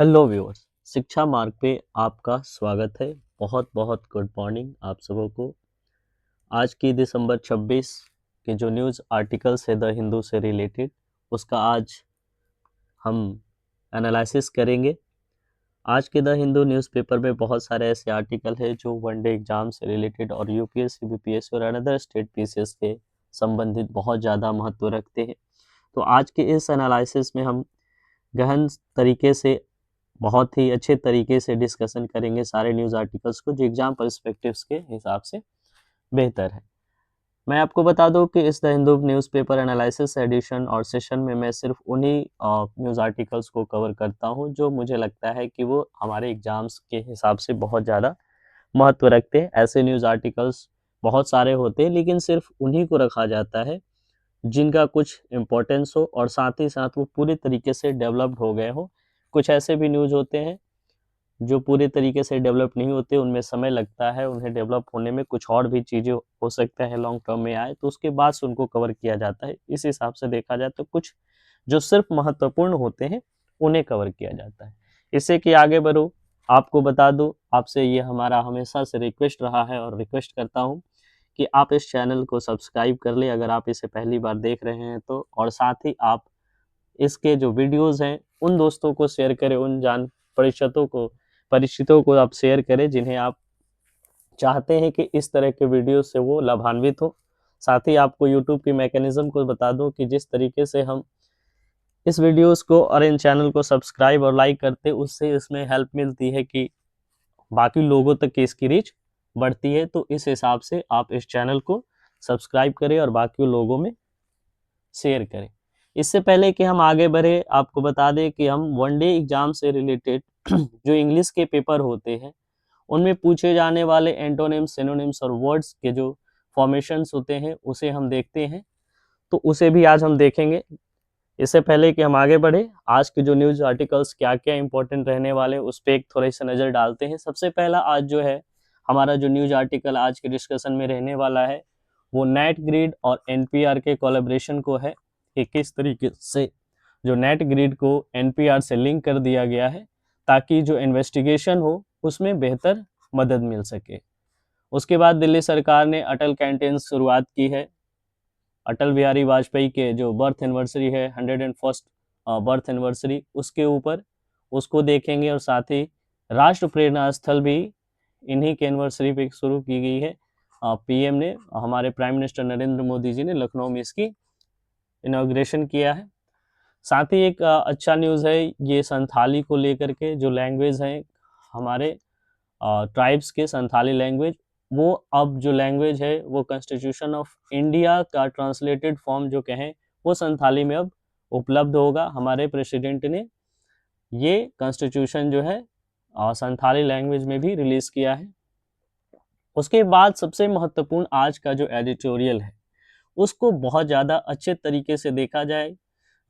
Hello viewers, शिक्षा मार्ग पे आपका स्वागत है। बहुत बहुत गुड मॉर्निंग आप सबों को। आज की दिसंबर 26 के जो न्यूज़ आर्टिकल्स है द हिंदू से रिलेटेड, उसका आज हम एनालिसिस करेंगे। आज के द हिंदू न्यूज़पेपर में बहुत सारे ऐसे आर्टिकल है जो वनडे एग्जाम से रिलेटेड और यूपीएससी बीपीएससी और अनदर स्टेट पीसीएस के संबंधित बहुत ज़्यादा महत्व रखते हैं। तो आज के इस एनालिसिस में हम गहन तरीके से, बहुत ही अच्छे तरीके से डिस्कशन करेंगे सारे न्यूज़ आर्टिकल्स को जो एग्जाम पर्सपेक्टिव्स के हिसाब से बेहतर है। मैं आपको बता दूं कि इस the Hindu newspaper analysis edition और सेशन में मैं सिर्फ उन्हीं न्यूज़ आर्टिकल्स को कवर करता हूं जो मुझे लगता है कि वो हमारे एग्जाम्स के हिसाब से बहुत ज़्यादा महत्व रखते हैं। ऐसे न्यूज़ आर्टिकल्स बहुत सारे होते हैं, लेकिन सिर्फ उन्हीं को रखा जाता है जिनका कुछ इम्पोर्टेंस हो और साथ ही साथ वो पूरे तरीके से डेवलप्ड हो गए हो। कुछ ऐसे भी न्यूज़ होते हैं जो पूरे तरीके से डेवलप नहीं होते, उनमें समय लगता है, उन्हें डेवलप होने में कुछ और भी चीज़ें हो सकता है लॉन्ग टर्म में आए, तो उसके बाद से उनको कवर किया जाता है। इस हिसाब से देखा जाए तो कुछ जो सिर्फ महत्वपूर्ण होते हैं उन्हें कवर किया जाता है। इससे कि आगे बढ़ूँ, आपको बता दूँ, आपसे ये हमारा हमेशा से रिक्वेस्ट रहा है और रिक्वेस्ट करता हूँ कि आप इस चैनल को सब्सक्राइब कर लें अगर आप इसे पहली बार देख रहे हैं तो, और साथ ही आप इसके जो वीडियोज़ हैं उन दोस्तों को शेयर करें, उन जान परिचितों को आप शेयर करें जिन्हें आप चाहते हैं कि इस तरह के वीडियो से वो लाभान्वित हो। साथ ही आपको यूट्यूब की मैकेनिज्म को बता दूं कि जिस तरीके से हम इस वीडियोस को और इन चैनल को सब्सक्राइब और लाइक करते हैं, उससे इसमें हेल्प मिलती है कि बाकी लोगों तक की इसकी रीच बढ़ती है। तो इस हिसाब से आप इस चैनल को सब्सक्राइब करें और बाकी लोगों में शेयर करें। इससे पहले कि हम आगे बढ़े, आपको बता दें कि हम वनडे एग्जाम से रिलेटेड जो इंग्लिश के पेपर होते हैं उनमें पूछे जाने वाले एंटोनिम्स, सिनोनिम्स और वर्ड्स के जो फॉर्मेशंस होते हैं उसे हम देखते हैं, तो उसे भी आज हम देखेंगे। इससे पहले कि हम आगे बढ़े, आज के जो न्यूज़ आर्टिकल्स क्या क्या इंपॉर्टेंट रहने वाले उस पर एक थोड़ी सी नज़र डालते हैं। सबसे पहला आज जो है हमारा जो न्यूज़ आर्टिकल आज के डिस्कशन में रहने वाला है वो नेट ग्रिड और एनपीआर के कोलैबोरेशन को है कि किस तरीके से जो नेट ग्रिड को एनपीआर से लिंक कर दिया गया है ताकि जो इन्वेस्टिगेशन हो उसमें बेहतर मदद मिल सके। उसके बाद दिल्ली सरकार ने अटल कैंटीन शुरुआत की है। अटल बिहारी वाजपेयी के जो बर्थ एनिवर्सरी है, 101st बर्थ एनिवर्सरी, उसके ऊपर उसको देखेंगे और साथ ही राष्ट्र प्रेरणा स्थल भी इन्हीं के एनिवर्सरी पे शुरू की गई है। पीएम ने, हमारे प्राइम मिनिस्टर नरेंद्र मोदी जी ने लखनऊ में इसकी इनॉग्रेशन किया है। साथ ही एक अच्छा न्यूज़ है ये संथाली को लेकर के, जो लैंग्वेज हैं हमारे ट्राइब्स के, संथाली लैंग्वेज, वो अब जो लैंग्वेज है वो कॉन्स्टिट्यूशन ऑफ इंडिया का ट्रांसलेटेड फॉर्म जो कहें वो संथाली में अब उपलब्ध होगा। हमारे प्रेसिडेंट ने ये कॉन्स्टिट्यूशन जो है संथाली लैंग्वेज में भी रिलीज़ किया है। उसके बाद सबसे महत्वपूर्ण आज का जो एडिटोरियल है उसको बहुत ज़्यादा अच्छे तरीके से देखा जाए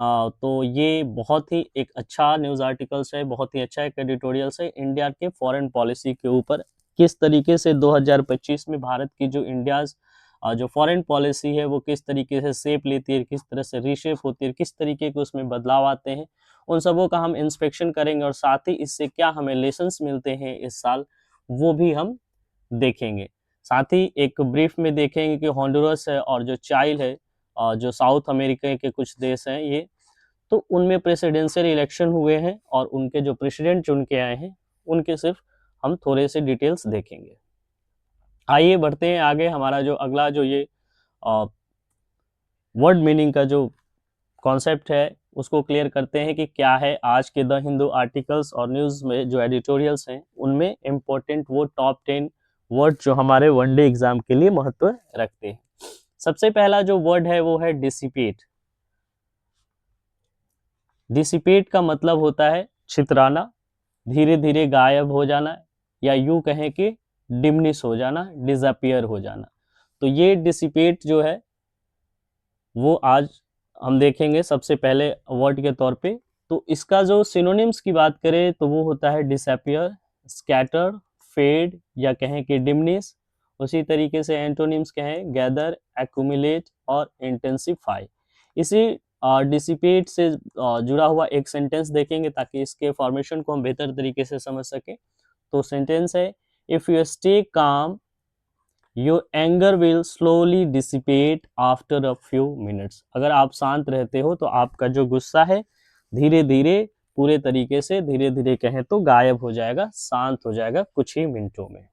तो ये बहुत ही एक अच्छा न्यूज़ आर्टिकल्स है, बहुत ही अच्छा एक एडिटोरियल्स है इंडिया के फॉरेन पॉलिसी के ऊपर। किस तरीके से 2025 में भारत की जो इंडियाज़ जो फॉरेन पॉलिसी है वो किस तरीके से शेप लेती है, किस तरह से रीशेप होती है, किस तरीके के उसमें बदलाव आते हैं, उन सबों का हम इंस्पेक्शन करेंगे और साथ ही इससे क्या हमें लेसन्स मिलते हैं इस साल वो भी हम देखेंगे। साथ ही एक ब्रीफ में देखेंगे कि होंडुरस है और जो चाइल है, जो साउथ अमेरिका के कुछ देश हैं ये, तो उनमें प्रेसिडेंशियल इलेक्शन हुए हैं और उनके जो प्रेसिडेंट चुन के आए हैं उनके सिर्फ हम थोड़े से डिटेल्स देखेंगे। आइए बढ़ते हैं आगे। हमारा जो अगला जो ये वर्ड मीनिंग का जो कॉन्सेप्ट है उसको क्लियर करते हैं कि क्या है आज के द हिंदू आर्टिकल्स और न्यूज़ में जो एडिटोरियल्स हैं उनमें इम्पोर्टेंट वो टॉप 10 वर्ड जो हमारे वनडे एग्जाम के लिए महत्व रखते हैं। सबसे पहला जो वर्ड है वो है डिसिपेट। डिसिपेट का मतलब होता है छितराना, धीरे धीरे गायब हो जाना, या यूं कहें कि डिमनिश हो जाना, डिसअपियर हो जाना। तो ये डिसिपेट जो है वो आज हम देखेंगे सबसे पहले वर्ड के तौर पे। तो इसका जो सिनोनिम्स की बात करें तो वो होता है डिसअपियर, स्कैटर, फेड, या कहें कि डिमनिश। उसी तरीके से एंटोनिम्स कहें गैदर, एक्यूमुलेट और इंटेंसिफाई। इसी डिसिपेट से जुड़ा हुआ एक सेंटेंस देखेंगे ताकि इसके फॉर्मेशन को हम बेहतर तरीके से समझ सकें। तो सेंटेंस है, if you stay calm your anger will slowly dissipate after a few minutes. अगर आप शांत रहते हो तो आपका जो गुस्सा है धीरे धीरे, पूरे तरीके से धीरे धीरे कहें तो गायब हो जाएगा, शांत हो जाएगा कुछ ही मिनटों में।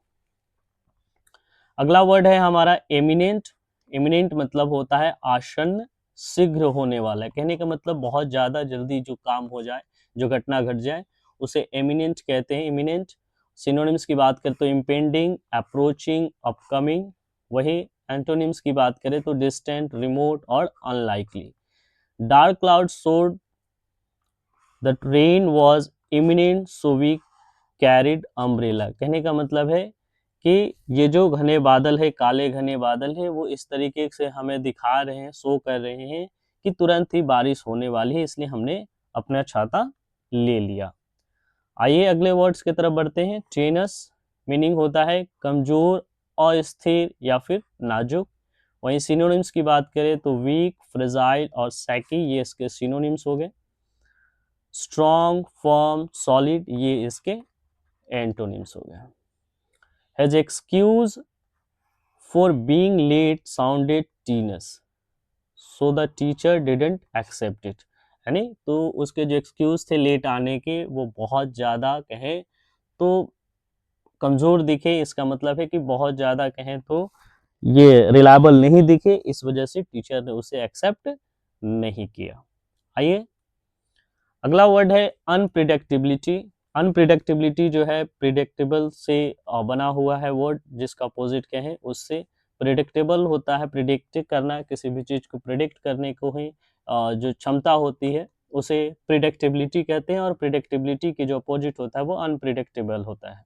अगला वर्ड है हमारा एमिनेंट। एमिनेंट मतलब होता है आसन्न, शीघ्र होने वाला। कहने का मतलब बहुत ज़्यादा जल्दी जो काम हो जाए, जो घटना घट जाए, उसे एमिनेंट कहते हैं। इमिनेंट सिनोनिम्स की बात करें तो इम्पेंडिंग, अप्रोचिंग, अपकमिंग। वही एंटोनिम्स की बात करें तो डिस्टेंट, रिमोट और unlikely. Dark cloud showed the rain was imminent so we carried umbrella. कहने का मतलब है कि ये जो घने बादल है, काले घने बादल है, वो इस तरीके से हमें दिखा रहे हैं, शो कर रहे हैं कि तुरंत ही बारिश होने वाली है, इसलिए हमने अपना छाता ले लिया। आइए अगले वर्ड्स की तरफ बढ़ते हैं। टेनस मीनिंग होता है कमजोर, अस्थिर या फिर नाजुक। वहीं सिनोनिम्स की बात करें तो वीक, फ्रेजाइल और सैकी, ये इसके सिनोनिम्स हो गए। स्ट्रॉन्ग, फर्म, सॉलिड, ये इसके एंटोनिम्स हो गए। His excuse for being late sounded tedious, so the teacher didn't accept it। यानी तो उसके जो एक्सक्यूज थे लेट आने के, वो बहुत ज़्यादा कहें तो कमज़ोर दिखे। इसका मतलब है कि बहुत ज़्यादा कहें तो ये रिलायबल नहीं दिखे, इस वजह से टीचर ने उसे एक्सेप्ट नहीं किया। आइए अगला वर्ड है अनप्रिडिक्टेबिलिटी। अनप्रिडिक्टेबिलिटी जो है प्रिडिक्टेबल से बना हुआ है वर्ड, जिसका अपोजिट कहें उससे। प्रिडिक्टेबल होता है प्रिडिक्ट करना, किसी भी चीज़ को प्रिडिक्ट करने को ही जो क्षमता होती है उसे प्रिडिक्टेबिलिटी कहते हैं, और प्रिडिक्टेबिलिटी के जो अपोजिट होता है वो अनप्रिडिक्टेबल होता है।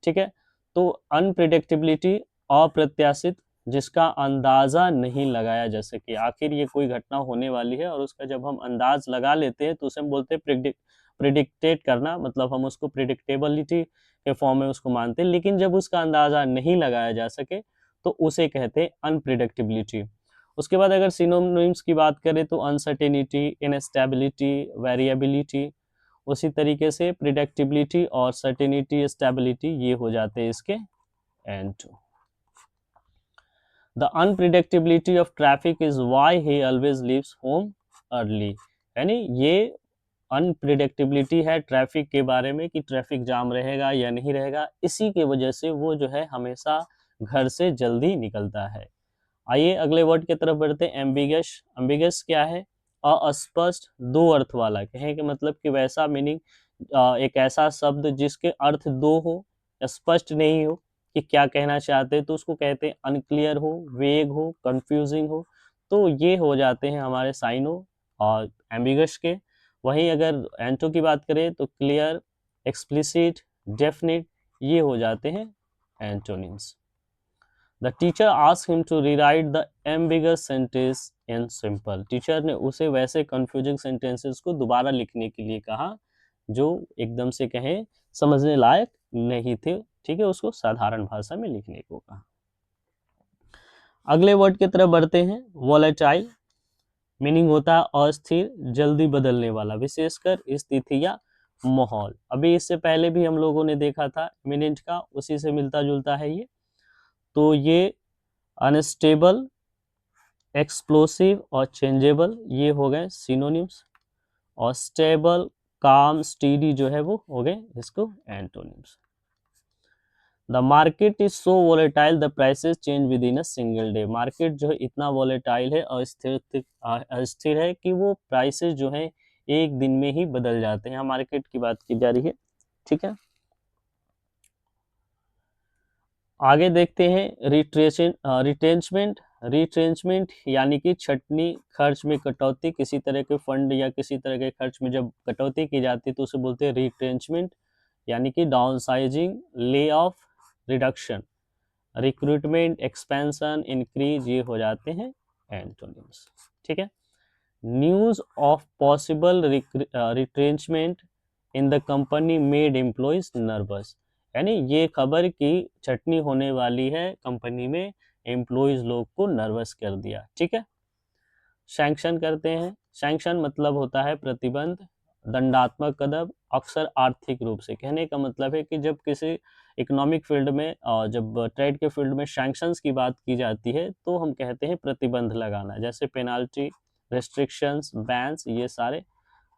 ठीक है, तो अनप्रिडिक्टेबिलिटी अप्रत्याशित, जिसका अंदाज़ा नहीं लगाया जा सके। आखिर ये कोई घटना होने वाली है और उसका जब हम अंदाज लगा लेते हैं तो उसे हम बोलते हैं प्रिडिक्टेट करना, मतलब हम उसको प्रिडिक्टेबिलिटी के फॉर्म में उसको मानते हैं। लेकिन जब उसका अंदाज़ा नहीं लगाया जा सके तो उसे कहते हैं अनप्रिडिक्टेबिलिटी। उसके बाद अगर सिनोनिम्स की बात करें तो अनसर्टेनिटी, इनस्टेबिलिटी, वेरिएबिलिटी। उसी तरीके से प्रिडिक्टेबिलिटी और सर्टेनिटी, स्टेबिलिटी, ये हो जाते हैं इसके and. The unpredictability of traffic is why he always leaves home early. यानी ये अनप्रिडिक्टेबिलिटी है ट्रैफिक के बारे में कि ट्रैफिक जाम रहेगा या नहीं रहेगा, इसी की वजह से वो जो है हमेशा घर से जल्दी निकलता है। आइए अगले वर्ड की तरफ बढ़ते हैं। एम्बिगस। एम्बिगस क्या है? अस्पष्ट, दो अर्थ वाला। कहें कि मतलब कि वैसा मीनिंग, एक ऐसा शब्द जिसके अर्थ दो हो, स्पष्ट नहीं हो कि क्या कहना चाहते हैं, तो उसको कहते हैं अनक्लियर हो, वेग हो, कंफ्यूजिंग हो। तो ये हो जाते हैं हमारे साइनो और एम्बिगस के। वहीं अगर एंटो की बात करें तो क्लियर, एक्सप्लिसिट, डेफिनिट, ये हो जाते हैं antonyms. The teacher asked him to rewrite the ambiguous sentence in simple। Teacher ने उसे वैसे confusing sentences को दोबारा लिखने के लिए कहा जो एकदम से कहें समझने लायक नहीं थे। ठीक है, उसको साधारण भाषा में लिखने को कहा। अगले वर्ड की तरफ बढ़ते हैं। वोलेटाइल मीनिंग होता है अस्थिर, जल्दी बदलने वाला, विशेषकर स्थिति या माहौल। अभी इससे पहले भी हम लोगों ने देखा था इमिनेंट का, उसी से मिलता जुलता है ये। तो ये अनस्टेबल, एक्सप्लोसिव और चेंजेबल, ये हो गए सिनोनिम्स। और स्टेबल, काम, स्टीडी जो है वो हो गए इसको antonyms. The market is so volatile the prices change with in a single day. Market जो है इतना वोलेटाइल है, अस्थिर है कि वो प्राइसेस जो है एक दिन में ही बदल जाते हैं। मार्केट की बात की जा रही है। ठीक है, आगे देखते हैं रिट्रेंचमेंट। रिट्रेंचमेंट यानी कि छटनी, खर्च में कटौती, किसी तरह के फंड या किसी तरह के खर्च में जब कटौती की जाती है तो उसे बोलते हैं रिट्रेंचमेंट। यानी कि downsizing, lay off, reduction, recruitment, expansion, increase, ये हो जाते हैं एंटोनिम्स। ठीक है, news of possible retrenchment in the company made employees nervous. यानी ये खबर की छटनी होने वाली है कंपनी में, एम्प्लॉयज लोग को नर्वस कर दिया। ठीक है, सैंक्शन करते हैं। सैंक्शन मतलब होता है प्रतिबंध, दंडात्मक कदम, अक्सर आर्थिक रूप से। कहने का मतलब है कि जब किसी इकोनॉमिक फील्ड में जब ट्रेड के फील्ड में सैंक्शंस की बात की जाती है तो हम कहते हैं प्रतिबंध लगाना, जैसे पेनाल्टी, रेस्ट्रिक्शंस, बैन्स, ये सारे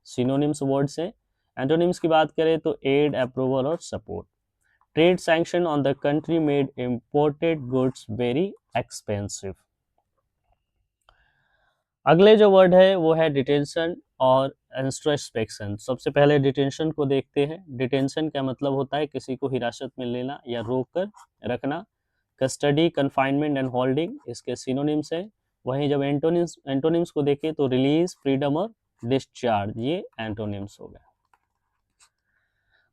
सिनोनिम्स वर्ड्स हैं। एंटोनिम्स की बात करें तो एड, अप्रूवल और support. Trade sanction on the country made imported goods very expensive. अगले जो वर्ड है वो है डिटेंशन और इंट्रोस्पेक्शन। सबसे पहले डिटेंशन को देखते हैं। डिटेंशन का मतलब होता है किसी को हिरासत में लेना या रोक कर रखना। कस्टडी, कन्फाइनमेंट एंड होल्डिंग इसके सिनोनिम्स है। वहीं जब एंटोनिम्स को देखें तो रिलीज, फ्रीडम और डिस्चार्ज, ये एंटोनिम्स हो गए।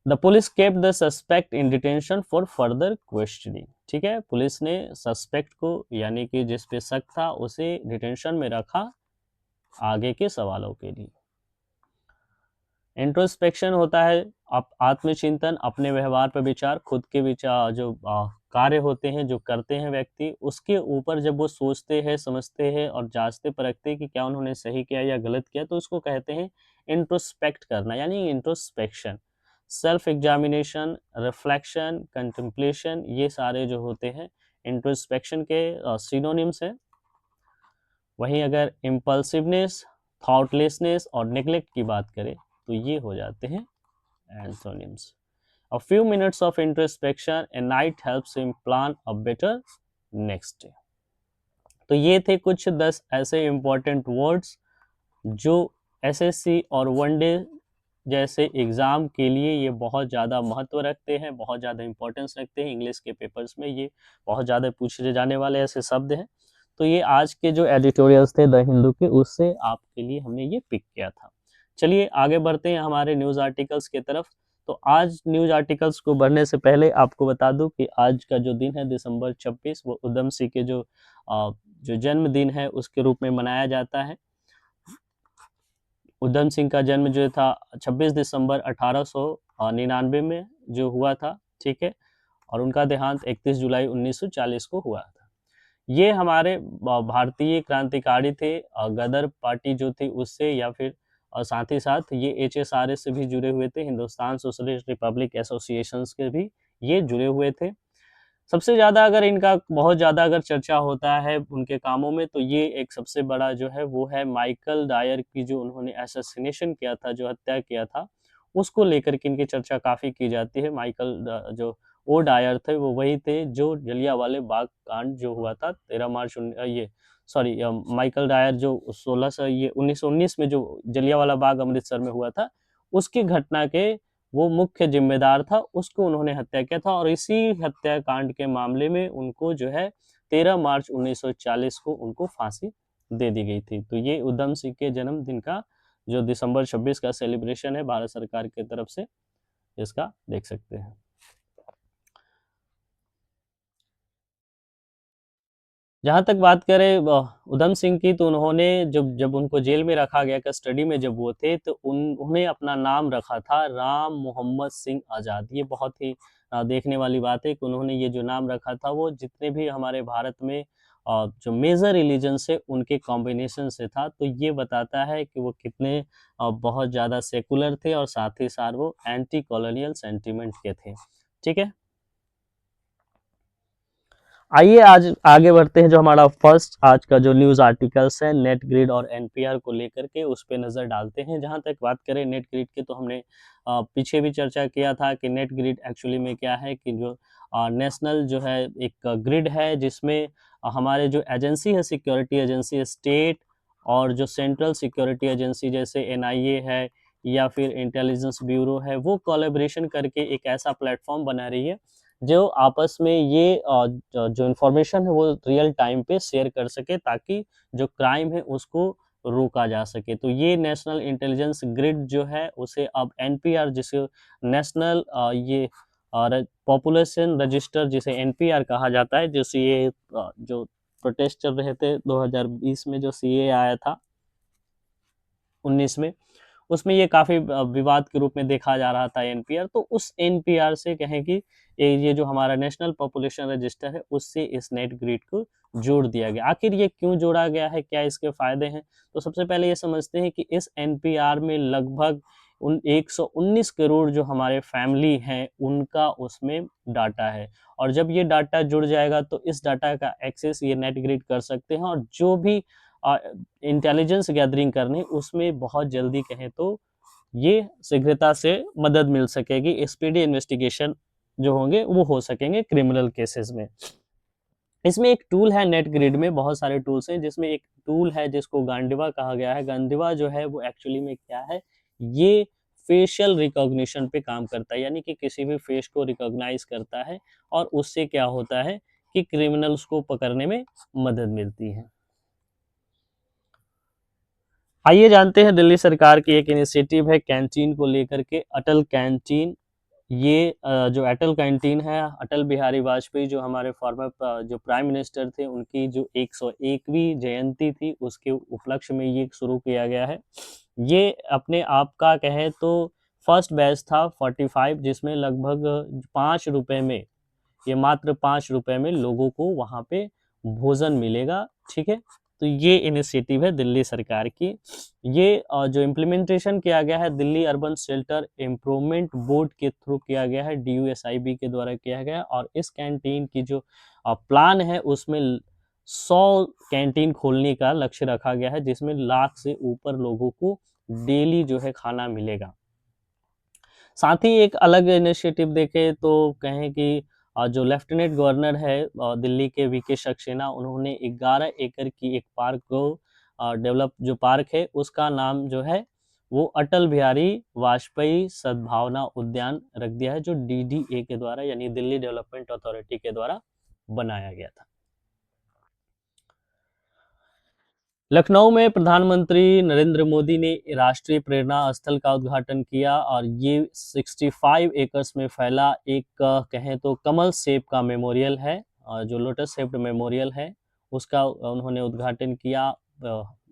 The police kept the suspect in detention for further questioning. ठीक है, पुलिस ने सस्पेक्ट को यानी कि जिस पे शक था उसे डिटेंशन में रखा आगे के सवालों के लिए। इंट्रोस्पेक्शन होता है आत्मचिंतन, अपने व्यवहार पर विचार, खुद के विचार जो कार्य होते हैं जो करते हैं व्यक्ति, उसके ऊपर जब वो सोचते हैं, समझते हैं और जांचते परखते हैं कि क्या उन्होंने सही किया या गलत किया, तो उसको कहते हैं इंट्रोस्पेक्ट करना, यानी introspection. Self examination, reflection, contemplation, ये सारे जो होते हैं इंट्रोस्पेक्शन के सिनोनिम्स हैं। वहीं अगर इम्पल्सिवनेस, थॉटलेसनेस और नेग्लेक्ट की बात करें तो ये हो जाते हैं antonyms. A few minutes of introspection a night helps him plan a better next day। तो ये थे कुछ 10 ऐसे इम्पोर्टेंट वर्ड्स जो एसएससी और वनडे जैसे एग्ज़ाम के लिए ये बहुत ज़्यादा महत्व रखते हैं, बहुत ज़्यादा इंपॉर्टेंस रखते हैं। इंग्लिश के पेपर्स में ये बहुत ज़्यादा पूछे जाने वाले ऐसे शब्द हैं। तो ये आज के जो एडिटोरियल्स थे द हिंदू के, उससे आपके लिए हमने ये पिक किया था। चलिए आगे बढ़ते हैं हमारे न्यूज़ आर्टिकल्स की तरफ। तो आज न्यूज़ आर्टिकल्स को बढ़ने से पहले आपको बता दूं कि आज का जो दिन है दिसंबर 26, वो उधम सिंह के जो जन्मदिन है उसके रूप में मनाया जाता है। उधम सिंह का जन्म जो था 26 दिसंबर 1899 में जो हुआ था, ठीक है, और उनका देहांत 31 जुलाई 1940 को हुआ था। ये हमारे भारतीय क्रांतिकारी थे, गदर पार्टी जो थी उससे, या फिर और साथ ही साथ ये एचएसआरएस से भी जुड़े हुए थे, हिंदुस्तान सोशलिस्ट रिपब्लिक एसोसिएशन के भी ये जुड़े हुए थे। सबसे ज़्यादा अगर इनका बहुत ज़्यादा अगर चर्चा होता है उनके कामों में, तो ये एक सबसे बड़ा जो है वो है माइकल डायर की, जो उन्होंने असैसिनेशन किया था, जो हत्या किया था, उसको लेकर के इनकी चर्चा काफ़ी की जाती है। माइकल जो ओ डायर थे वो वही थे जो जलियांवाला बाग कांड जो हुआ था 13 मार्च माइकल डायर जो 1919 में जो जलियांवाला बाग अमृतसर में हुआ था, उसकी घटना के वो मुख्य जिम्मेदार था, उसको उन्होंने हत्या किया था और इसी हत्याकांड के मामले में उनको जो है 13 मार्च 1940 को उनको फांसी दे दी गई थी। तो ये उधम सिंह के जन्मदिन का जो दिसंबर 26 का सेलिब्रेशन है भारत सरकार की तरफ से, इसका देख सकते हैं। जहाँ तक बात करें उधम सिंह की, तो उन्होंने जब जब उनको जेल में रखा गया, कस्टडी में जब वो थे, तो उन्होंने अपना नाम रखा था राम मोहम्मद सिंह आज़ाद। ये बहुत ही देखने वाली बात है कि उन्होंने ये जो नाम रखा था वो जितने भी हमारे भारत में जो मेजर रिलीजन्स है उनके कॉम्बिनेशन से था। तो ये बताता है कि वो कितने बहुत ज़्यादा सेकुलर थे और साथ ही साथ वो एंटी कॉलोनियल सेंटिमेंट के थे। ठीक है, आइए आज आगे बढ़ते हैं। जो हमारा फर्स्ट आज का जो न्यूज़ आर्टिकल्स है नेट ग्रिड और एनपीआर को लेकर के, उस पर नज़र डालते हैं। जहां तक बात करें नेट ग्रिड की, तो हमने पीछे भी चर्चा किया था कि नेट ग्रिड एक्चुअली में क्या है, कि जो नेशनल जो है एक ग्रिड है जिसमें हमारे जो एजेंसी है, सिक्योरिटी एजेंसी, स्टेट और जो सेंट्रल सिक्योरिटी एजेंसी जैसे एनआईए है या फिर इंटेलिजेंस ब्यूरो है, वो कोलैबोरेशन करके एक ऐसा प्लेटफॉर्म बना रही है जो आपस में ये जो इन्फॉर्मेशन है वो रियल टाइम पे शेयर कर सके, ताकि जो क्राइम है उसको रोका जा सके। तो ये नेशनल इंटेलिजेंस ग्रिड जो है उसे अब एनपीआर, जिसे नेशनल ये और पॉपुलेशन रजिस्टर जिसे एनपीआर कहा जाता है, जो सीए जो प्रोटेस्ट चल रहे थे 2020 में, जो सीए आया था 19 में, उसमें ये काफ़ी विवाद के रूप में देखा जा रहा था एनपीआर। तो उस एनपीआर से कहें कि ये जो हमारा नेशनल पॉपुलेशन रजिस्टर है उससे इस नेट ग्रिड को जोड़ दिया गया। आखिर ये क्यों जोड़ा गया है, क्या इसके फायदे हैं? तो सबसे पहले ये समझते हैं कि इस एनपीआर में लगभग 119 करोड़ जो हमारे फैमिली हैं उनका उसमें डाटा है, और जब ये डाटा जुड़ जाएगा तो इस डाटा का एक्सेस ये नेट ग्रिड कर सकते हैं, और जो भी इंटेलिजेंस गैदरिंग करनी उसमें बहुत जल्दी कहें तो ये शीघ्रता से मदद मिल सकेगी। स्पीडी इन्वेस्टिगेशन जो होंगे वो हो सकेंगे क्रिमिनल केसेस में। इसमें एक टूल है नेट ग्रिड में, बहुत सारे टूल्स हैं जिसमें एक टूल है जिसको गांडिवा कहा गया है। गांडिवा जो है वो एक्चुअली में क्या है, ये फेशियल रिकॉग्निशन पे काम करता है, यानी कि किसी भी फेस को रिकॉग्नाइज करता है और उससे क्या होता है कि क्रिमिनल्स को पकड़ने में मदद मिलती है। आइए जानते हैं दिल्ली सरकार की एक इनिशिएटिव है कैंटीन को लेकर के, अटल कैंटीन। ये जो अटल कैंटीन है, अटल बिहारी वाजपेयी जो हमारे फॉर्मर जो प्राइम मिनिस्टर थे उनकी जो 101वीं जयंती थी उसके उपलक्ष्य में ये शुरू किया गया है। ये अपने आप का कहें तो फर्स्ट बैच था 45, जिसमें लगभग 5 रुपए में, ये मात्र 5 रुपए में लोगों को वहाँ पे भोजन मिलेगा। ठीक है, तो ये इनिशिएटिव है दिल्ली सरकार की। ये जो इम्प्लीमेंटेशन किया गया है Delhi urban shelter improvement board के थ्रू किया गया है, DUSIB के द्वारा किया गया है, और इस कैंटीन की जो प्लान है उसमें 100 कैंटीन खोलने का लक्ष्य रखा गया है, जिसमें लाख से ऊपर लोगों को डेली जो है खाना मिलेगा। साथ ही एक अलग इनिशिएटिव देखें तो कहें कि जो लेफ्टिनेंट गवर्नर है दिल्ली के VK सक्सेना, उन्होंने 11 एकड़ की एक पार्क को डेवलप, जो पार्क है उसका नाम जो है वो अटल बिहारी वाजपेयी सद्भावना उद्यान रख दिया है, जो DDA के द्वारा यानी दिल्ली डेवलपमेंट अथॉरिटी के द्वारा बनाया गया था। लखनऊ में प्रधानमंत्री नरेंद्र मोदी ने राष्ट्रीय प्रेरणा स्थल का उद्घाटन किया, और ये 65 एकर्स में फैला एक कहें तो कमल शेप का मेमोरियल है, जो लोटस शेप्ड मेमोरियल है उसका उन्होंने उद्घाटन किया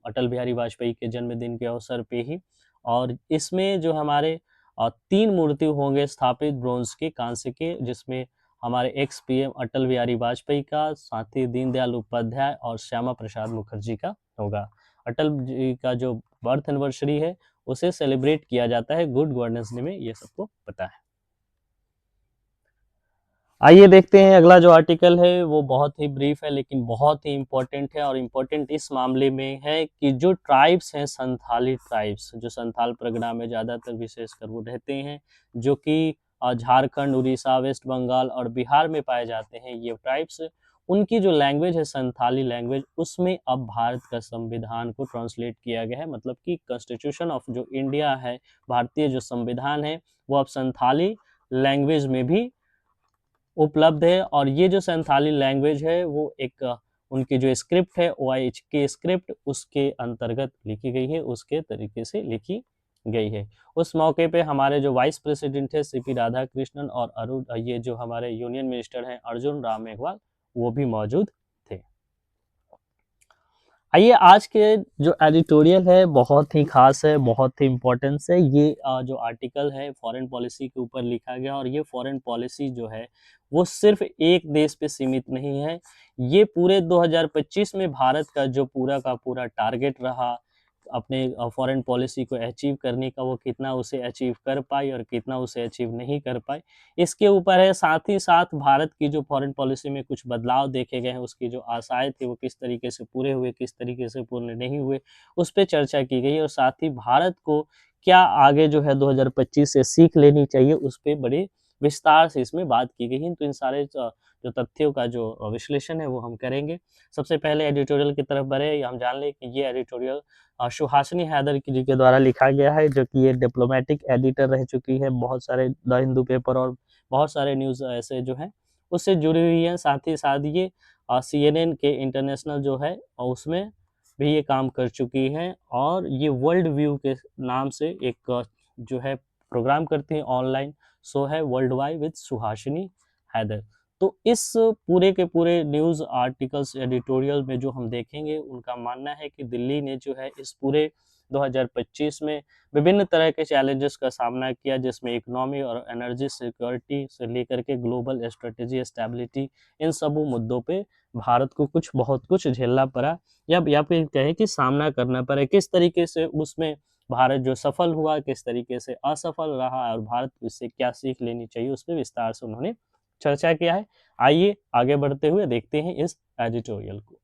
अटल बिहारी वाजपेयी के जन्मदिन के अवसर पे ही। और इसमें जो हमारे 3 मूर्ति होंगे स्थापित ब्रोंज के, कांस्य के, जिसमें हमारे एक्स PM अटल बिहारी वाजपेयी का, साथ ही दीनदयाल उपाध्याय और श्यामा प्रसाद मुखर्जी का होगा। अटल जी का जो बर्थ एनिवर्सरी है उसे सेलिब्रेट किया जाता है गुड गवर्नेंस डे में, ये सबको पता है। आइए देखते हैं अगला जो आर्टिकल है वो बहुत ही ब्रीफ है लेकिन बहुत ही इम्पोर्टेंट है, और इम्पोर्टेंट इस मामले में है कि जो ट्राइब्स हैं, संथाली ट्राइब्स, जो संथाल परगना में ज़्यादातर विशेषकर वो रहते हैं, जो कि झारखंड, उड़ीसा, वेस्ट बंगाल और बिहार में पाए जाते हैं ये ट्राइब्स, उनकी जो लैंग्वेज है संथाली लैंग्वेज, उसमें अब भारत का संविधान को ट्रांसलेट किया गया है। मतलब कि कॉन्स्टिट्यूशन ऑफ जो इंडिया है, भारतीय जो संविधान है, वो अब संथाली लैंग्वेज में भी उपलब्ध है। और ये जो संथाली लैंग्वेज है वो एक उनकी जो स्क्रिप्ट है OIHK स्क्रिप्ट, उसके अंतर्गत लिखी गई है, उसके तरीके से लिखी गई है। उस मौके पे हमारे जो वाइस प्रेसिडेंट है CP राधाकृष्णन, और अरुण, ये जो हमारे यूनियन मिनिस्टर हैं अर्जुन राम मेघवाल, वो भी मौजूद थे। आइए आज के जो एडिटोरियल है बहुत ही खास है, बहुत ही इम्पोर्टेंस है। ये जो आर्टिकल है फॉरेन पॉलिसी के ऊपर लिखा गया, और ये फॉरेन पॉलिसी जो है वो सिर्फ एक देश पे सीमित नहीं है। ये पूरे 2025 में भारत का जो पूरा का पूरा टारगेट रहा अपने फॉरेन पॉलिसी को अचीव करने का, वो कितना उसे अचीव कर पाई और कितना उसे अचीव नहीं कर पाई, इसके ऊपर है। साथ ही साथ भारत की जो फॉरेन पॉलिसी में कुछ बदलाव देखे गए हैं, उसकी जो आशाएं थी वो किस तरीके से पूरे हुए, किस तरीके से पूर्ण नहीं हुए, उस पर चर्चा की गई। और साथ ही भारत को क्या आगे जो है 2025 से सीख लेनी चाहिए, उस पर बड़े विस्तार से इसमें बात की गई है। तो इन सारे जो तथ्यों का जो विश्लेषण है वो हम करेंगे। सबसे पहले एडिटोरियल की तरफ बढ़े, हम जान लें कि ये एडिटोरियल सुहासिनी हैदर जी के द्वारा लिखा गया है, जो कि ये डिप्लोमेटिक एडिटर रह चुकी है बहुत सारे द हिंदू पेपर और बहुत सारे न्यूज़ ऐसे जो हैं उससे जुड़ी हुई हैं। साथ ही साथ ये CNN के इंटरनेशनल जो है और उसमें भी ये काम कर चुकी हैं, और ये वर्ल्ड व्यू के नाम से एक जो है प्रोग्राम करती हैं, ऑनलाइन शो है world wide with Suhasini Haidar. तो इस पूरे के पूरे न्यूज़ आर्टिकल्स एडिटोरियल में जो हम देखेंगे, उनका मानना है कि दिल्ली ने जो है इस पूरे 2025 में विभिन्न तरह के चैलेंजेस का सामना किया, जिसमें इकोनॉमी और एनर्जी सिक्योरिटी से लेकर के ग्लोबल स्ट्रेटेजी स्टेबिलिटी, इन सब मुद्दों पे भारत को बहुत कुछ झेलना पड़ा, या फिर कहें कि सामना करना पड़ा। किस तरीके से उसमें भारत जो सफल हुआ, किस तरीके से असफल रहा, और भारत को इससे क्या सीख लेनी चाहिए, उस पर विस्तार से उन्होंने चर्चा किया है। आइए आगे बढ़ते हुए देखते हैं इस एडिटोरियल को।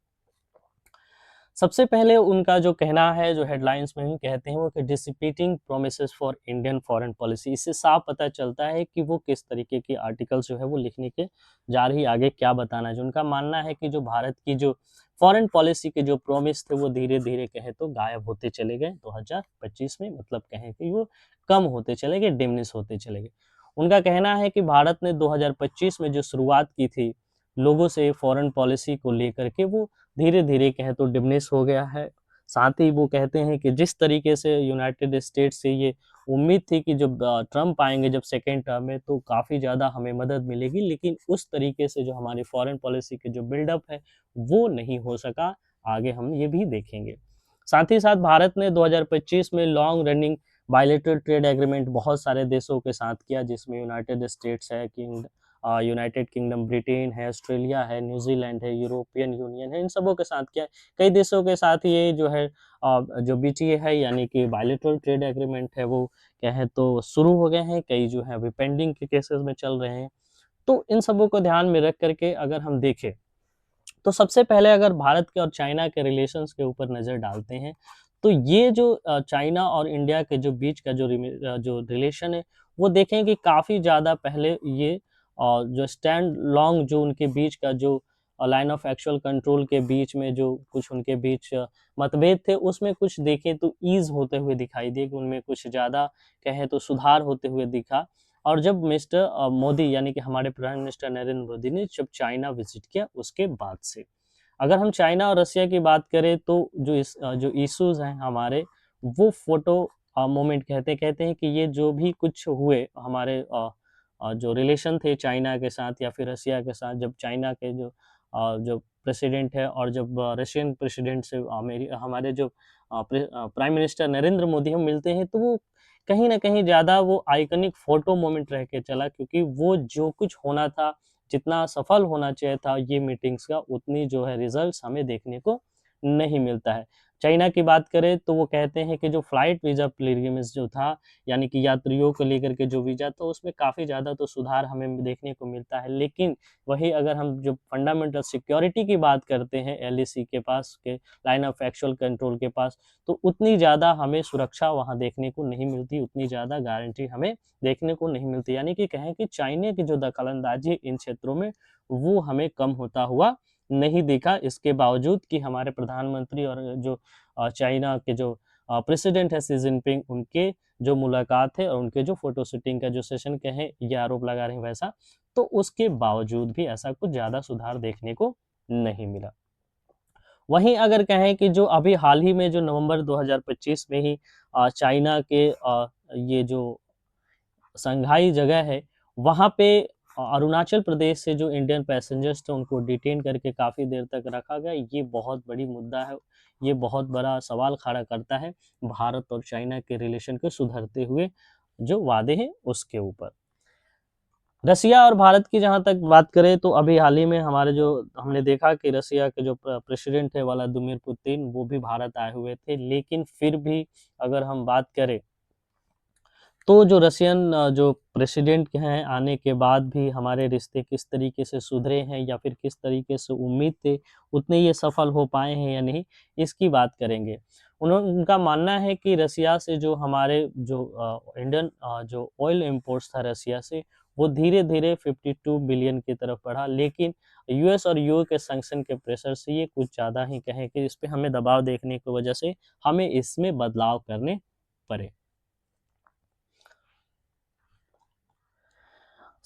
सबसे पहले उनका जो कहना है, जो हेडलाइंस में ही कहते हैं वो कि dissipating promises for Indian foreign policy. इससे साफ पता चलता है कि वो किस तरीके की आर्टिकल्स जो है वो लिखने के जा रही, आगे क्या बताना है। जो उनका मानना है कि जो भारत की जो फॉरेन पॉलिसी के जो प्रोमिस थे वो धीरे धीरे कहे तो गायब होते चले गए 2025 में, मतलब कहें कि वो कम होते चले गए, डिमिनिश होते चले गए। उनका कहना है कि भारत ने 2025 में जो शुरुआत की थी लोगों से फॉरेन पॉलिसी को लेकर के, वो धीरे धीरे कहे तो डिमिनिश हो गया है। साथ ही वो कहते हैं कि जिस तरीके से यूनाइटेड स्टेट्स से ये उम्मीद थी कि जब ट्रम्प आएंगे जब सेकेंड टर्म में, तो काफ़ी ज़्यादा हमें मदद मिलेगी, लेकिन उस तरीके से जो हमारी फॉरेन पॉलिसी के जो बिल्डअप है वो नहीं हो सका। आगे हम ये भी देखेंगे। साथ ही साथ भारत ने 2025 में long running bilateral trade agreement बहुत सारे देशों के साथ किया, जिसमें यूनाइटेड स्टेट्स है, यूनाइटेड किंगडम, ब्रिटेन है, ऑस्ट्रेलिया है, न्यूजीलैंड है, यूरोपियन यूनियन है, इन सबों के साथ किया। कई देशों के साथ ये जो है जो बीटीए है यानी कि बायलैटरल ट्रेड एग्रीमेंट है, वो कहें तो शुरू हो गए हैं, कई जो है अभी पेंडिंग के केसेस में चल रहे हैं। तो इन सबों को ध्यान में रख करके अगर हम देखें, तो सबसे पहले अगर भारत के और चाइना के रिलेशंस के ऊपर नज़र डालते हैं, तो ये जो चाइना और इंडिया के जो बीच का जो रिलेशन है, वो देखें कि काफ़ी ज़्यादा पहले ये जो स्टैंड लॉन्ग जो उनके बीच का जो लाइन ऑफ एक्चुअल कंट्रोल के बीच में जो कुछ उनके बीच मतभेद थे, उसमें कुछ देखें तो ईज़ होते हुए दिखाई दिए, कि उनमें कुछ ज़्यादा कहें तो सुधार होते हुए दिखा। और जब मिस्टर मोदी यानी कि हमारे प्रधान मिनिस्टर नरेंद्र मोदी ने जब चाइना विजिट किया उसके बाद से, अगर हम चाइना और रसिया की बात करें, तो जो इश्यूज हैं हमारे, वो फोटो मोमेंट कहते कहते हैं कि ये जो भी कुछ हुए हमारे जो रिलेशन थे चाइना के साथ या फिर रसिया के साथ, जब चाइना के जो प्रेसिडेंट है और जब रशियन प्रेसिडेंट से हमारे जो प्राइम मिनिस्टर नरेंद्र मोदी हम मिलते हैं, तो वो कहीं ना कहीं ज़्यादा वो आइकनिक फोटो मोमेंट रह के चला, क्योंकि वो जो कुछ होना था, जितना सफल होना चाहिए था ये मीटिंग्स का, उतनी जो है रिजल्ट्स हमें देखने को नहीं मिलता है। चाइना की बात करें तो वो कहते हैं कि जो फ्लाइट वीज़ा पिलग्रिमेज जो था, यानी कि यात्रियों को लेकर के जो वीज़ा था, उसमें काफ़ी ज़्यादा तो सुधार हमें देखने को मिलता है। लेकिन वही अगर हम जो फंडामेंटल सिक्योरिटी की बात करते हैं एलएसी के पास के लाइन ऑफ एक्चुअल कंट्रोल के पास, तो उतनी ज़्यादा हमें सुरक्षा वहाँ देखने को नहीं मिलती, उतनी ज़्यादा गारंटी हमें देखने को नहीं मिलती। यानी कि कहें कि चाइना की जो दखलंदाजी इन क्षेत्रों में, वो हमें कम होता हुआ नहीं दिखा। इसके बावजूद कि हमारे प्रधानमंत्री और जो चाइना के जो प्रेसिडेंट है शी जिनपिंग, उनके जो मुलाकात है और उनके जो फोटो शूटिंग का जो सेशन कहें, ये आरोप लगा रहे हैं वैसा, तो उसके बावजूद भी ऐसा कुछ ज़्यादा सुधार देखने को नहीं मिला। वहीं अगर कहें कि जो अभी हाल ही में जो नवंबर 2025 में ही चाइना के ये जो संघाई जगह है, वहाँ पे अरुणाचल प्रदेश से जो इंडियन पैसेंजर्स थे उनको डिटेन करके काफ़ी देर तक रखा गया। ये बहुत बड़ी मुद्दा है, ये बहुत बड़ा सवाल खड़ा करता है भारत और चाइना के रिलेशन को सुधरते हुए जो वादे हैं उसके ऊपर। रसिया और भारत की जहाँ तक बात करें, तो अभी हाल ही में हमारे जो हमने देखा कि रसिया के जो प्रेसिडेंट है व्लादिमीर पुतिन, वो भी भारत आए हुए थे, लेकिन फिर भी अगर हम बात करें, तो जो रशियन जो प्रेसिडेंट हैं आने के बाद भी हमारे रिश्ते किस तरीके से सुधरे हैं, या फिर किस तरीके से उम्मीद थे उतने ये सफल हो पाए हैं या नहीं, इसकी बात करेंगे। उनका मानना है कि रसिया से जो हमारे जो इंडियन जो ऑयल इंपोर्ट्स था रसिया से, वो धीरे धीरे 52 बिलियन की तरफ बढ़ा, लेकिन यूएस और यूए के सैंक्शन के प्रेशर से ये कुछ ज़्यादा ही कहें कि इस पर हमें दबाव देखने की वजह से हमें इसमें बदलाव करने पड़े।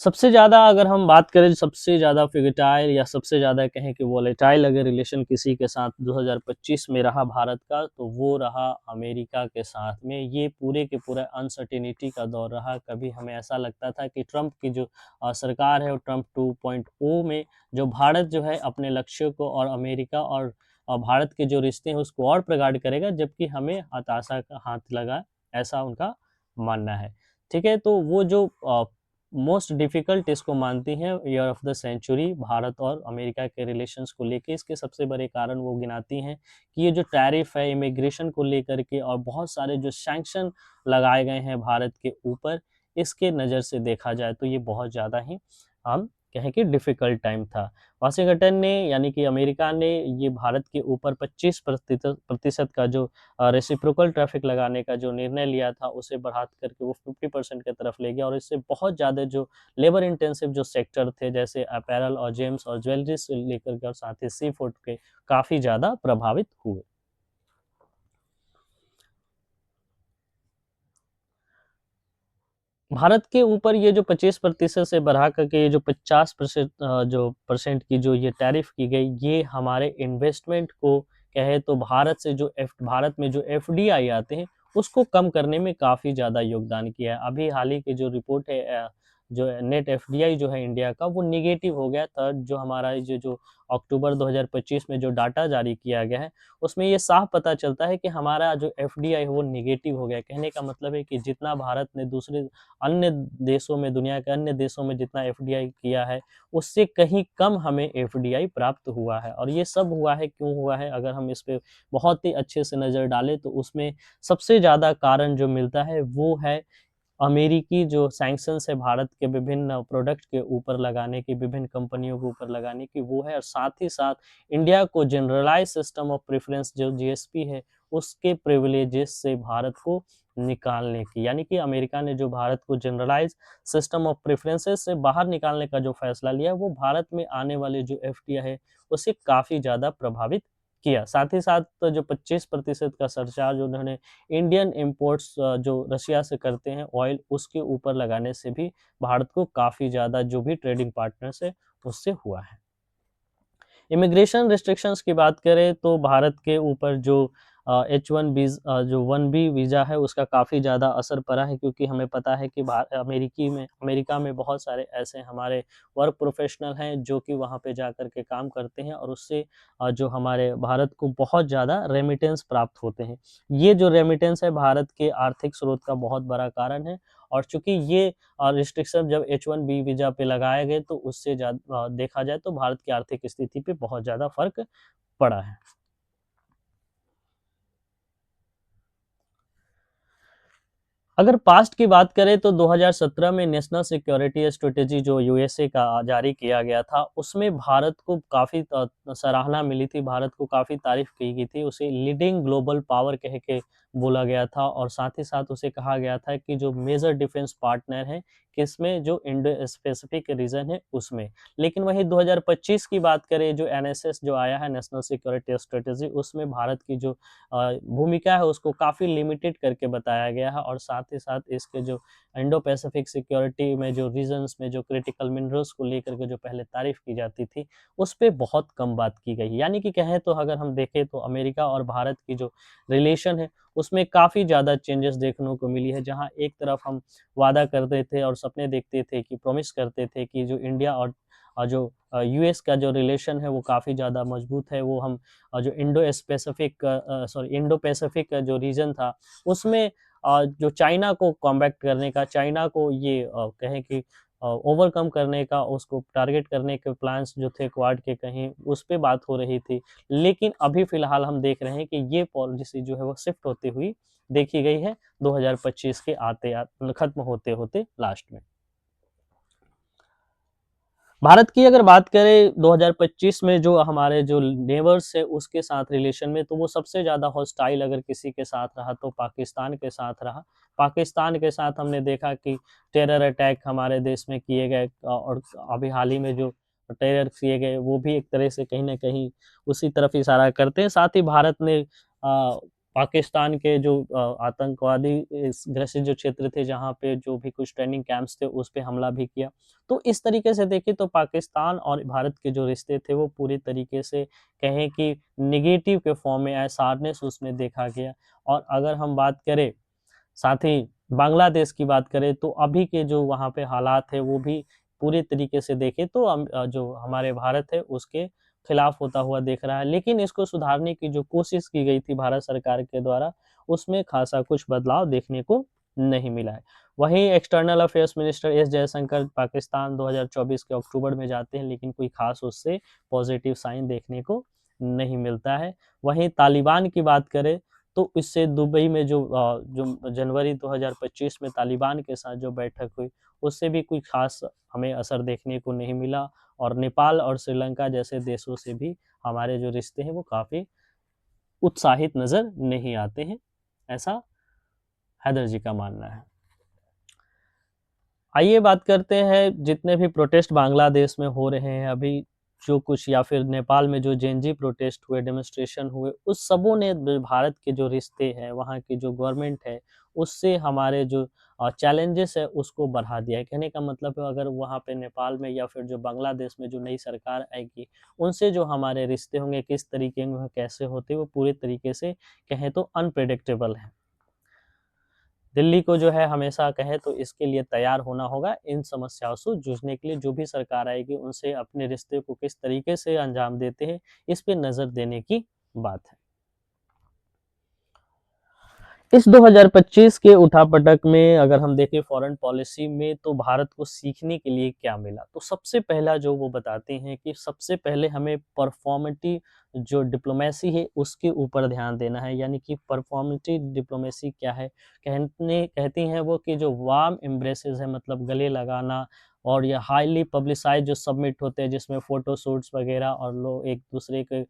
सबसे ज़्यादा अगर हम बात करें, सबसे ज़्यादा फ्रेगटाइल या सबसे ज़्यादा कहें कि वोलेटाइल अगर रिलेशन किसी के साथ 2025 में रहा भारत का, तो वो रहा अमेरिका के साथ में। ये पूरे के पूरा अनसर्टेनिटी का दौर रहा। कभी हमें ऐसा लगता था कि ट्रंप की जो सरकार है, वो ट्रंप 2.0 में जो भारत जो है अपने लक्ष्यों को और अमेरिका और भारत के जो रिश्ते हैं उसको और प्रगाढ़ करेगा, जबकि हमें हताशा का हाथ लगा, ऐसा उनका मानना है। ठीक है, तो वो जो मोस्ट डिफिकल्ट इसको मानती हैं year of the century Bharat और अमेरिका के रिलेशंस को लेके। इसके सबसे बड़े कारण वो गिनाती हैं कि ये जो टैरिफ है इमिग्रेशन को लेकर के और बहुत सारे जो सैंक्शन लगाए गए हैं भारत के ऊपर, इसके नज़र से देखा जाए तो ये बहुत ज़्यादा ही हम कहें कि डिफ़िकल्ट टाइम था। वाशिंगटन ने यानी कि अमेरिका ने ये भारत के ऊपर 25% का जो रेसिप्रोकल ट्रैफिक लगाने का जो निर्णय लिया था, उसे बढ़ा करके वो 50% की तरफ ले गया और इससे बहुत ज़्यादा जो लेबर इंटेंसिव जो सेक्टर थे, जैसे अपैरल और जेम्स और ज्वेलरी से लेकर के और साथ ही सी फूड के, काफ़ी ज़्यादा प्रभावित हुए। भारत के ऊपर ये जो 25% से बढ़ा करके ये जो 50% जो परसेंट की जो ये टैरिफ की गई, ये हमारे इन्वेस्टमेंट को कहे तो भारत में जो एफडीआई आते हैं, उसको कम करने में काफ़ी ज़्यादा योगदान किया है। अभी हाल ही की जो रिपोर्ट है, जो नेट एफडीआई जो है इंडिया का, वो नेगेटिव हो गया था। जो हमारा जो अक्टूबर 2025 में जो डाटा जारी किया गया है, उसमें ये साफ पता चलता है कि हमारा जो एफडीआई है वो नेगेटिव हो गया। कहने का मतलब है कि जितना भारत ने दूसरे अन्य देशों में, दुनिया के अन्य देशों में जितना एफडीआई किया है, उससे कहीं कम हमें एफडीआई प्राप्त हुआ है। और ये सब हुआ है, क्यों हुआ है? अगर हम इस पे बहुत ही अच्छे से नज़र डालें तो उसमें सबसे ज़्यादा कारण जो मिलता है वो है अमेरिकी जो सैंक्शंस है भारत के विभिन्न प्रोडक्ट के ऊपर लगाने की, विभिन्न कंपनियों के ऊपर लगाने की, वो है। और साथ ही साथ इंडिया को जनरलाइज सिस्टम ऑफ प्रेफरेंस जो जीएसपी है, उसके प्रिविलेजेस से भारत को निकालने की, यानी कि अमेरिका ने जो भारत को जनरलाइज सिस्टम ऑफ प्रेफरेंसेस से बाहर निकालने का जो फैसला लिया, वो भारत में आने वाले जो एफडीआई है, उसे काफ़ी ज़्यादा प्रभावित किया। साथ ही साथ तो जो 25% का सरचार्ज उन्होंने इंडियन इम्पोर्ट्स जो रशिया से करते हैं ऑयल, उसके ऊपर लगाने से भी भारत को काफ़ी ज़्यादा जो भी ट्रेडिंग पार्टनर्स है, उससे हुआ है। इमिग्रेशन रिस्ट्रिक्शंस की बात करें तो भारत के ऊपर जो जो 1बी वीज़ा है, उसका काफ़ी ज़्यादा असर पड़ा है, क्योंकि हमें पता है कि अमेरिका में बहुत सारे ऐसे हमारे वर्क प्रोफेशनल हैं जो कि वहाँ पे जा कर के काम करते हैं और उससे जो हमारे भारत को बहुत ज़्यादा रेमिटेंस प्राप्त होते हैं। ये जो रेमिटेंस है भारत के आर्थिक स्रोत का बहुत बड़ा कारण है। और चूँकि ये रिस्ट्रिक्शन जब H1B वीज़ा पे लगाए गए, तो उससे देखा जाए तो भारत की आर्थिक स्थिति पे बहुत ज़्यादा फ़र्क पड़ा है। अगर पास्ट की बात करें तो 2017 में नेशनल सिक्योरिटी स्ट्रेटेजी जो यूएसए का जारी किया गया था, उसमें भारत को काफ़ी सराहना मिली थी, भारत को काफ़ी तारीफ़ की गई थी। उसे लीडिंग ग्लोबल पावर कह के बोला गया था और साथ ही साथ उसे कहा गया था कि जो मेजर डिफेंस पार्टनर है, किसमें? जो इंडो स्पेसिफिक रीजन है उसमें। लेकिन वहीं 2025 की बात करें, जो एनएसएस जो आया है नेशनल सिक्योरिटी स्ट्रेटेजी, उसमें भारत की जो भूमिका है उसको काफ़ी लिमिटेड करके बताया गया है। और साथ ही साथ इसके जो इंडो पैसिफिक सिक्योरिटी में जो रीजन्स में जो क्रिटिकल मिनरल्स को लेकर के जो पहले तारीफ की जाती थी, उस पे बहुत कम बात की गई। यानी कि कहें तो अगर हम देखें तो अमेरिका और भारत की जो रिलेशन है, उसमें काफ़ी ज़्यादा चेंजेस देखने को मिली है। जहाँ एक तरफ हम वादा करते थे और सपने देखते थे कि प्रॉमिस करते थे कि जो इंडिया और जो यूएस का जो रिलेशन है वो काफ़ी ज़्यादा मजबूत है, वो हम जो इंडो पैसिफिक का जो रीजन था, उसमें जो चाइना को कॉम्बैक्ट करने का, चाइना को ये कहें कि ओवरकम करने का, उसको टारगेट करने के प्लान्स जो थे क्वाड के, कहीं उस पे बात हो रही थी। लेकिन अभी फ़िलहाल हम देख रहे हैं कि ये पॉलिसी जो है वो शिफ्ट होती हुई देखी गई है 2025 के खत्म होते-होते लास्ट में। भारत की अगर बात करें 2025 में जो हमारे जो नेबर्स है उसके साथ रिलेशन में, तो वो सबसे ज़्यादा हॉस्टाइल अगर किसी के साथ रहा तो पाकिस्तान के साथ रहा। पाकिस्तान के साथ हमने देखा कि टेरर अटैक हमारे देश में किए गए और अभी हाल ही में जो टेरर किए गए, वो भी एक तरह से कहीं न कहीं उसी तरफ इशारा करते हैं। साथ ही भारत ने पाकिस्तान के जो आतंकवादी ग्रसित जो क्षेत्र थे जहाँ पे जो भी कुछ ट्रेनिंग कैंप्स थे उस पे हमला भी किया। तो इस तरीके से देखें तो पाकिस्तान और भारत के जो रिश्ते थे वो पूरी तरीके से कहें कि नेगेटिव के फॉर्म में सारनेस उसमें देखा गया। और अगर हम बात करें साथ ही बांग्लादेश की बात करें तो अभी के जो वहाँ पे हालात है वो भी पूरी तरीके से देखें तो जो हमारे भारत है उसके खिलाफ होता हुआ देख रहा है। लेकिन इसको सुधारने की जो कोशिश की गई थी भारत सरकार के द्वारा उसमें खासा कुछ बदलाव देखने को नहीं मिला है। वहीं external affairs minister S Jaishankar Pakistan 2024 के अक्टूबर में जाते हैं लेकिन कोई खास उससे पॉजिटिव साइन देखने को नहीं मिलता है। वहीं तालिबान की बात करें तो इससे दुबई में जो जनवरी 2025 में तालिबान के साथ जो बैठक हुई उससे भी कोई खास हमें असर देखने को नहीं मिला। और नेपाल और श्रीलंका जैसे देशों से भी हमारे जो रिश्ते हैं वो काफ़ी उत्साहित नज़र नहीं आते हैं, ऐसा हैदर जी का मानना है। आइए बात करते हैं जितने भी प्रोटेस्ट बांग्लादेश में हो रहे हैं अभी जो कुछ या फिर नेपाल में जो जेनजी प्रोटेस्ट हुए डेमोन्स्ट्रेशन हुए उस सबों ने भारत के जो रिश्ते हैं वहाँ की जो गवर्नमेंट है उससे हमारे जो चैलेंजेस है उसको बढ़ा दिया है। कहने का मतलब है अगर वहाँ पे नेपाल में या फिर जो बांग्लादेश में जो नई सरकार आएगी उनसे जो हमारे रिश्ते होंगे किस तरीके में कैसे होते वो पूरी तरीके से कहें तो अनप्रेडिक्टेबल है। दिल्ली को जो है हमेशा कहे तो इसके लिए तैयार होना होगा इन समस्याओं से जूझने के लिए। जो भी सरकार आएगी उनसे अपने रिश्ते को किस तरीके से अंजाम देते हैं इस पे नजर देने की बात है। इस 2025 के उठापटक में अगर हम देखें फॉरेन पॉलिसी में तो भारत को सीखने के लिए क्या मिला तो सबसे पहला जो वो बताते हैं कि सबसे पहले हमें परफॉर्मेटिव जो डिप्लोमेसी है उसके ऊपर ध्यान देना है। यानी कि परफॉर्मेटिव डिप्लोमेसी क्या है कहती हैं वो कि जो वार्म एम्ब्रेसेस है मतलब गले लगाना और ये हाईली पब्लिसाइज जो सबमिट होते हैं जिसमें फोटो शूट्स वगैरह और लोग एक दूसरे के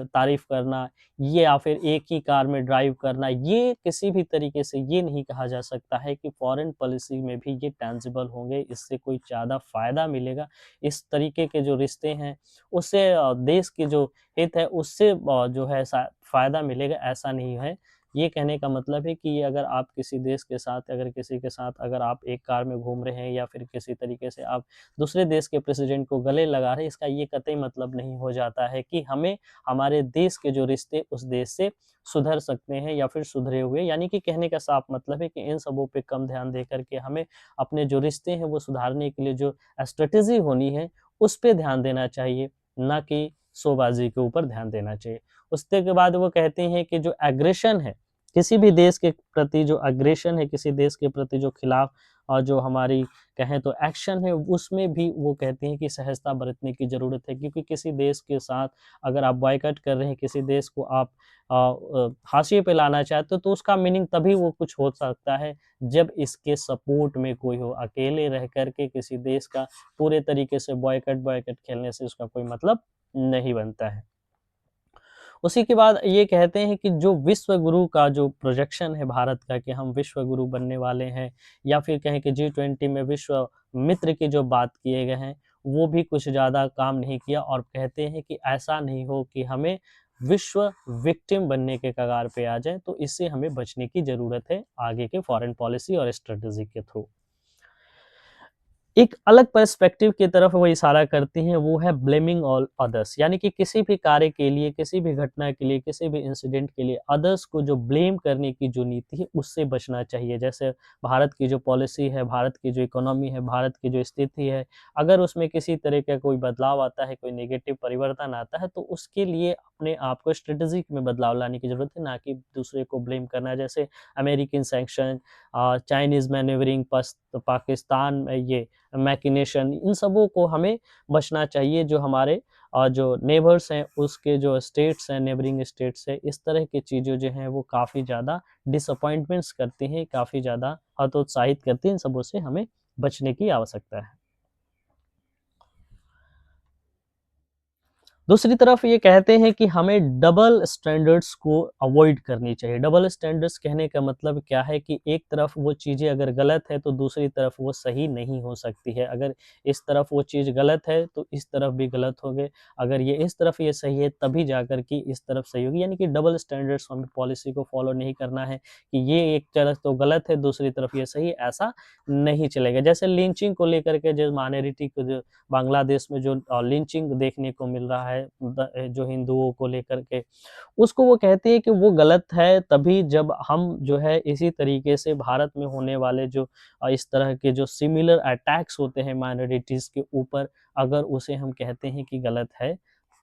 तारीफ करना ये या फिर एक ही कार में ड्राइव करना ये किसी भी तरीके से ये नहीं कहा जा सकता है कि फॉरेन पॉलिसी में भी ये टेंजिबल होंगे, इससे कोई ज़्यादा फ़ायदा मिलेगा। इस तरीके के जो रिश्ते हैं उससे देश की जो हित है उससे जो है फ़ायदा मिलेगा ऐसा नहीं है। ये कहने का मतलब है कि अगर आप किसी देश के साथ अगर किसी के साथ अगर आप एक कार में घूम रहे हैं या फिर किसी तरीके से आप दूसरे देश के प्रेसिडेंट को गले लगा रहे हैं इसका ये कतई मतलब नहीं हो जाता है कि हमें हमारे देश के जो रिश्ते उस देश से सुधर सकते हैं या फिर सुधरे हुए। यानी कि कहने का साफ मतलब है कि इन सबों पे कम ध्यान दे करके हमें अपने जो रिश्ते हैं वो सुधारने के लिए जो स्ट्रेटेजी होनी है उस पे ध्यान देना चाहिए, ना कि शोबाजी के ऊपर ध्यान देना चाहिए। उसके के बाद वो कहते हैं कि जो एग्रेशन है किसी भी देश के प्रति जो एग्रेशन है किसी देश के प्रति जो खिलाफ और जो हमारी कहें तो एक्शन है उसमें भी वो कहते हैं कि सहजता बरतने की ज़रूरत है। क्योंकि किसी देश के साथ अगर आप बॉयकॉट कर रहे हैं किसी देश को आप हाशिए पे लाना चाहते हो तो उसका मीनिंग तभी वो कुछ हो सकता है जब इसके सपोर्ट में कोई हो। अकेले रह करके किसी देश का पूरे तरीके से बॉयकॉट बॉयकॉट खेलने से उसका कोई मतलब नहीं बनता है। उसी के बाद ये कहते हैं कि जो विश्व गुरु का जो प्रोजेक्शन है भारत का कि हम विश्व गुरु बनने वाले हैं या फिर कहें कि G20 में विश्व मित्र की जो बात किए गए हैं वो भी कुछ ज़्यादा काम नहीं किया। और कहते हैं कि ऐसा नहीं हो कि हमें विश्व विक्टिम बनने के कगार पे आ जाए। तो इससे हमें बचने की ज़रूरत है आगे के फॉरेन पॉलिसी और स्ट्रेटेजी के थ्रू। एक अलग पर्सपेक्टिव की तरफ वो इशारा करती हैं वो है ब्लेमिंग ऑल अदर्स। यानी कि किसी भी कार्य के लिए किसी भी घटना के लिए किसी भी इंसिडेंट के लिए अदर्स को जो ब्लेम करने की जो नीति है उससे बचना चाहिए। जैसे भारत की जो पॉलिसी है भारत की जो इकोनॉमी है भारत की जो स्थिति है अगर उसमें किसी तरह का कोई बदलाव आता है कोई नेगेटिव परिवर्तन आता है तो उसके लिए अपने आप को स्ट्रेटेजिक में बदलाव लाने की ज़रूरत है, ना कि दूसरे को ब्लेम करना। जैसे American sanction Chinese manoeuvring Pakistan में ये मैकिनेशन इन सबों को हमें बचना चाहिए। जो हमारे जो नेबर्स हैं उसके जो स्टेट्स हैं नेबरिंग स्टेट्स है इस तरह की चीज़ें जो हैं वो काफ़ी ज़्यादा डिसअपॉइंटमेंट्स करती हैं काफ़ी ज़्यादा हतोत्साहित करती हैं। इन सबों से हमें बचने की आवश्यकता है। दूसरी तरफ ये कहते हैं कि हमें डबल स्टैंडर्ड्स को अवॉइड करनी चाहिए। डबल स्टैंडर्ड्स कहने का मतलब क्या है कि एक तरफ वो चीज़ें अगर गलत है तो दूसरी तरफ वो सही नहीं हो सकती है। अगर इस तरफ वो चीज़ गलत है तो इस तरफ भी गलत होगे। अगर ये इस तरफ ये सही है तभी जाकर के इस तरफ सही होगी। यानी कि डबल स्टैंडर्ड्स हमें पॉलिसी को फॉलो नहीं करना है कि ये एक तरफ तो गलत है, दूसरी तरफ ये सही है, ऐसा नहीं चलेगा। जैसे लिंचिंग को लेकर के जो माइनॉरिटी को जो बांग्लादेश में जो लिंचिंग देखने को मिल रहा है जो हिंदुओं को लेकर के, उसको वो कहते हैं कि वो गलत है तभी जब हम जो है इसी तरीके से भारत में होने वाले जो इस तरह के जो सिमिलर अटैक्स होते हैं माइनॉरिटीज़ के ऊपर, अगर उसे हम कहते हैं कि गलत है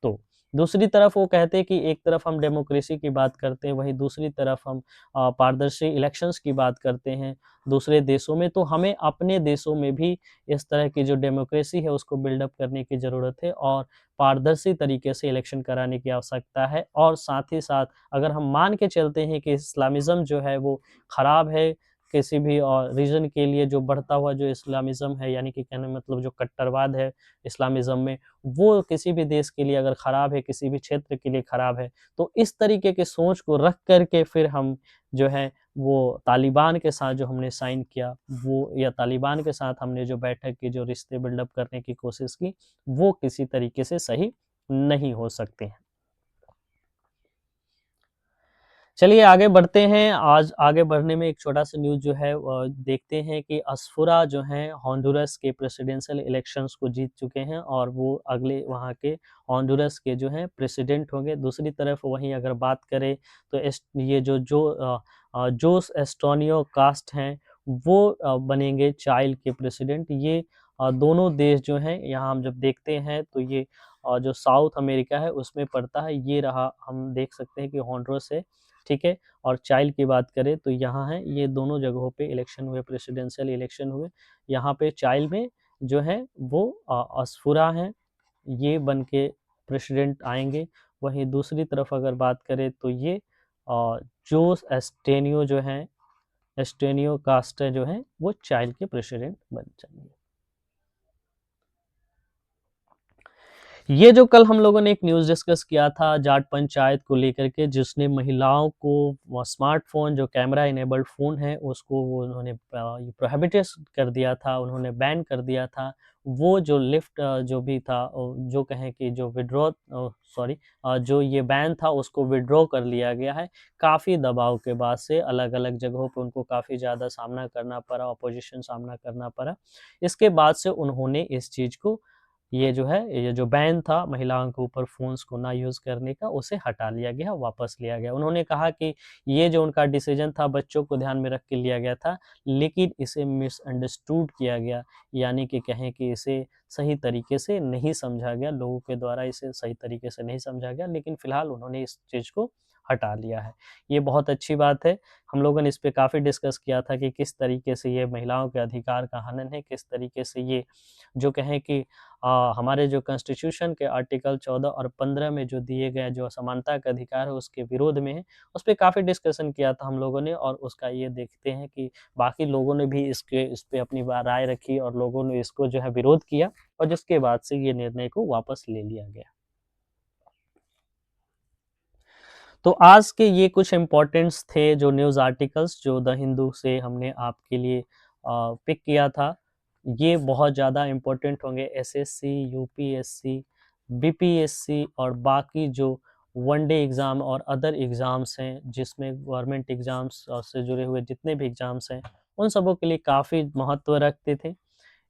तो। दूसरी तरफ वो कहते हैं कि एक तरफ हम डेमोक्रेसी की बात करते हैं, वहीं दूसरी तरफ हम पारदर्शी इलेक्शंस की बात करते हैं दूसरे देशों में, तो हमें अपने देशों में भी इस तरह की जो डेमोक्रेसी है उसको बिल्डअप करने की ज़रूरत है और पारदर्शी तरीके से इलेक्शन कराने की आवश्यकता है। और साथ ही साथ अगर हम मान के चलते हैं कि इस्लामिज़्म जो है वो ख़राब है, किसी भी रीजन के लिए जो बढ़ता हुआ जो इस्लामिज़्म है, यानी कि कहने का मतलब जो कट्टरवाद है इस्लामिज़्म में, वो किसी भी देश के लिए अगर ख़राब है, किसी भी क्षेत्र के लिए ख़राब है, तो इस तरीके की सोच को रख कर के फिर हम जो है वो तालिबान के साथ जो हमने साइन किया, वो या तालिबान के साथ हमने जो बैठक की, जो रिश्ते बिल्डअप करने की कोशिश की, वो किसी तरीके से सही नहीं हो सकते हैं। चलिए आगे बढ़ते हैं। आज आगे बढ़ने में एक छोटा-सा न्यूज़ जो है देखते हैं कि असफुरा जो हैं होंडुरस के प्रेसिडेंशियल इलेक्शंस को जीत चुके हैं और वो अगले वहाँ के होंडुरस के जो हैं प्रेसिडेंट होंगे। दूसरी तरफ वहीं अगर बात करें तो ये जोस एस्टोनियो कास्ट हैं, वो बनेंगे चाइल्ड के प्रेसिडेंट। ये दोनों देश जो हैं यहाँ हम जब देखते हैं तो ये जो साउथ अमेरिका है उसमें पड़ता है। ये रहा, हम देख सकते हैं कि होंडुरस है, ठीक है? और चाइल्ड की बात करें तो यहाँ है, ये दोनों जगहों पे इलेक्शन हुए, प्रेसिडेंशियल इलेक्शन हुए। यहाँ पे चाइल्ड में जो है वो असफुरा हैं, ये बन के प्रेसिडेंट आएँगे। वहीं दूसरी तरफ अगर बात करें तो ये जोस एस्टेनियो जो हैं, एस्टेनियो कास्टे जो हैं, वो चाइल्ड के प्रेसिडेंट बन जाएँगे। ये जो कल हम लोगों ने एक न्यूज़ डिस्कस किया था जाट पंचायत को लेकर के, जिसने महिलाओं को वो स्मार्टफ़ोन जो कैमरा इनेबल्ड फ़ोन है उसको वो उन्होंने प्रोहिबिटेड कर दिया था, उन्होंने बैन कर दिया था। वो जो लिफ्ट जो भी था जो कहें कि जो जो ये बैन था उसको विथड्रॉ कर लिया गया है। काफ़ी दबाव के बाद से अलग-अलग जगहों पे उनको काफ़ी ज़्यादा सामना करना पड़ा, ऑपोज़िशन सामना करना पड़ा। इसके बाद से उन्होंने इस चीज़ को, ये जो है, ये जो बैन था महिलाओं के ऊपर फ़ोन्स को ना यूज़ करने का, उसे हटा लिया गया, वापस लिया गया। उन्होंने कहा कि ये जो उनका डिसीज़न था बच्चों को ध्यान में रख के लिया गया था, लेकिन इसे मिसअंडरस्टूड किया गया, यानी कि कहें कि इसे सही तरीके से नहीं समझा गया, लोगों के द्वारा इसे सही तरीके से नहीं समझा गया, लेकिन फ़िलहाल उन्होंने इस चीज़ को हटा लिया है। ये बहुत अच्छी बात है। हम लोगों ने इस पे काफ़ी डिस्कस किया था कि किस तरीके से ये महिलाओं के अधिकार का हनन है, किस तरीके से ये जो कहें कि हमारे जो कॉन्स्टिट्यूशन के आर्टिकल 14 और 15 में जो दिए गए जो समानता का अधिकार है उसके विरोध में है। उस पे काफ़ी डिस्कशन किया था हम लोगों ने और उसका ये देखते हैं कि बाकी लोगों ने भी इस पे अपनी राय रखी और लोगों ने इसको जो है विरोध किया और जिसके बाद से ये निर्णय को वापस ले लिया गया। तो आज के ये कुछ इम्पोर्टेंट्स थे जो न्यूज़ आर्टिकल्स जो द हिंदू से हमने आपके लिए पिक किया था। ये बहुत ज़्यादा इम्पोर्टेंट होंगे एसएससी, यूपीएससी, बीपीएससी और बाकी जो वन डे एग्ज़ाम और अदर एग्ज़ाम्स हैं जिसमें गवर्नमेंट एग्ज़ाम्स से जुड़े हुए जितने भी एग्ज़ाम्स हैं, उन सबों के लिए काफ़ी महत्व रखते थे।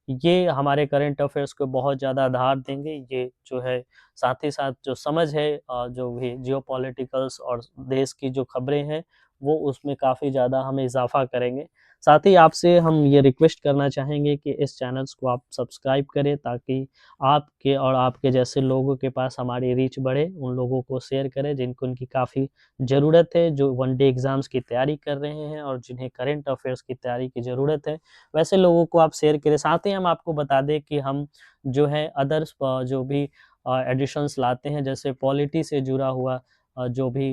ये हमारे करंट अफ़ेयर्स को बहुत ज़्यादा आधार देंगे। ये जो है साथ ही साथ जो समझ है जो भी जियोपॉलिटिकल्स और देश की जो खबरें हैं, वो उसमें काफ़ी ज़्यादा हमें इज़ाफ़ा करेंगे। साथ ही आपसे हम ये रिक्वेस्ट करना चाहेंगे कि इस चैनल्स को आप सब्सक्राइब करें ताकि आपके और आपके जैसे लोगों के पास हमारी रीच बढ़े। उन लोगों को शेयर करें जिनको इनकी काफ़ी ज़रूरत है, जो वन डे एग्ज़ाम्स की तैयारी कर रहे हैं और जिन्हें करंट अफ़ेयर्स की तैयारी की ज़रूरत है। वैसे लोगों को आप शेयर करें। साथ ही हम आपको बता दें कि हम जो है अदर्स जो भी एडिशंस लाते हैं जैसे पॉलिटी से जुड़ा हुआ जो भी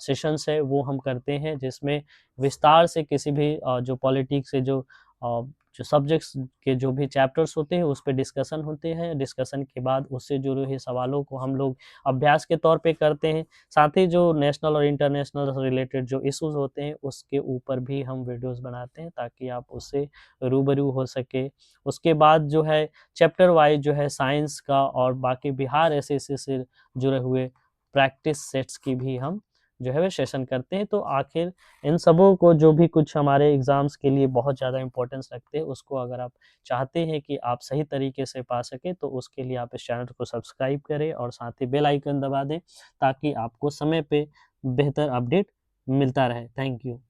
सेशंस है वो हम करते हैं जिसमें विस्तार से किसी भी जो पॉलिटिक्स से जो सब्जेक्ट्स के जो भी चैप्टर्स होते हैं उस पे डिस्कशन होते हैं। डिस्कशन के बाद उससे जुड़े हुए सवालों को हम लोग अभ्यास के तौर पे करते हैं। साथ ही जो नेशनल और इंटरनेशनल रिलेटेड जो इश्यूज होते हैं उसके ऊपर भी हम वीडियोस बनाते हैं ताकि आप उससे रूबरू हो सके। उसके बाद जो है चैप्टर वाइज जो है साइंस का और बाकी बिहार एसएससी से जुड़े हुए प्रैक्टिस सेट्स की भी हम जो है वो सेशन करते हैं। तो आखिर इन सबों को जो भी कुछ हमारे एग्जाम्स के लिए बहुत ज़्यादा इंपॉर्टेंस रखते हैं उसको अगर आप चाहते हैं कि आप सही तरीके से पा सके तो उसके लिए आप इस चैनल को सब्सक्राइब करें और साथ ही बेल आइकन दबा दें ताकि आपको समय पे बेहतर अपडेट मिलता रहे। Thank you.